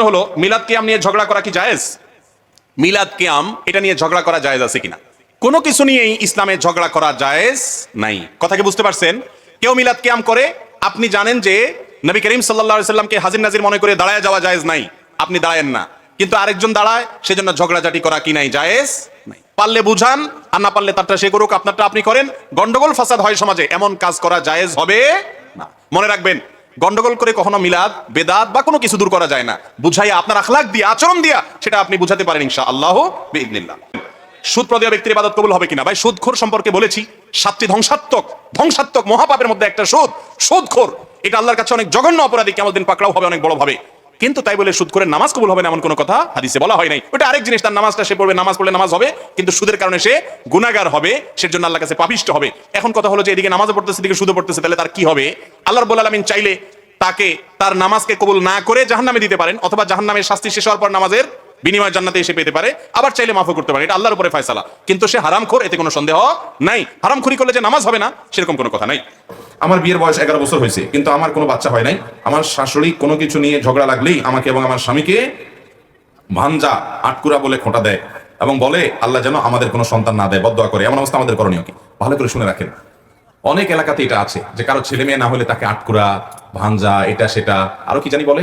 হলো মিলাদ কিয়াম নিয়ে ঝগড়া করা কি জায়েজ? মিলাদ কিয়াম এটা নিয়ে ঝগড়া করা জায়েজ আছে কিনা? কোনো কিছু নিয়েই ইসলামে ঝগড়া করা জায়েজ নাই। কথা কি বুঝতে পারছেন? কেউ মিলাদ কিয়াম করে, আপনি জানেন যে নবী করিম সাল্লাল্লাহু আলাইহি সাল্লামকে হাজির নাজির মনে করে দাঁড়ায় যাওয়া জায়েজ নাই, আপনি দাঁড়ায়েন না, কিন্তু আরেকজন দাঁড়ায়, সেজন্য ঝগড়াঝাটি করা কি নাই? জায়েজ নাই। পারলে বুঝান, আর না পারলে তারটা সে করুক, আপনারটা আপনি করেন। গন্ডগোল ফাসাদ হয় সমাজে, এমন কাজ করা জায়েজ হবে না। মনে রাখবেন, গন্ডগোল করে কখনো মিলাদ, বেদাত বা কোনো কিছু দূর করা যায় না। বুঝাইয়া আপনার আখলাক দিয়া, আচরণ দিয়া সেটা আপনি বুঝাতে পারেন ইনশাআল্লাহ বিইذنিল্লাহ। সুদ প্রদেয় ব্যক্তির ইবাদত কবুল হবে কিনা? ভাই, সুদখোর সম্পর্কে বলেছি, 7টি ধ্বংসাত্মক মহাপাপের মধ্যে একটা সুদখোর। এটা আল্লাহর কাছে অনেক জঘন্য অপরাধী, কিয়ামত দিন পাকড়াও হবে অনেক বড় ভাবে। কিন্তু তাই বলে সুদখোরের নামাজ কবুল হবে না এমন কোনো কথা হাদিসে বলা হয় নাই। ওটা আরেক জিনিস, তার নামাজটা সে পড়বে, নামাজ পড়লে নামাজ হবে, কিন্তু সুদের কারণে সে গুনাহগার হবে, সেজন্য আল্লাহর কাছে পাপিষ্ট হবে। এখন কথা হলো যে এদিকে নামাজও পড়তেছে, এদিকে সুদও পড়তেছে, তাহলে তার কি হবে? আল্লাহ রাব্বুল আলামিন চাইলে তাকে তার নামাজকে কবুল না করে জাহান্নামে দিতে পারেন, অথবা জাহান্নামের শাস্তি শেষ হওয়ার পর নামাজের বিনিময় জান্নাতে এসে পেতে পারে, আবার চাইলে মাফও করতে পারে। এটা আল্লাহর উপরে ফয়সালা। কিন্তু সে হারামখোর, এতে কোনো সন্দেহ নাই। হারামখোরি করলে যে নামাজ হবে না সেরকম কোনো কথা নাই। আমার বিয়ের বয়স 11 বছর হয়েছে, কিন্তু আমার কোনো বাচ্চা হয় নাই। আমার শাশুড়ি কোনো কিছু নিয়ে ঝগড়া লাগলেই আমাকে এবং আমার স্বামীকে ভাঞ্জা, আটকুরা বলে খোঁটা দেয় এবং বলে আল্লাহ যেন আমাদের কোনো সন্তান না দেয়, বদদোয়া করে। এমন অবস্থা আমাদের করণীয় কি? ভালো করে শুনে রাখেন। অনেক এলাকাতে এটা আছে যে কারো ছেলে মেয়ে না হলে তাকে আটকুরা, ভাঞ্জা, এটা সেটা, আরো কি জানি বলে,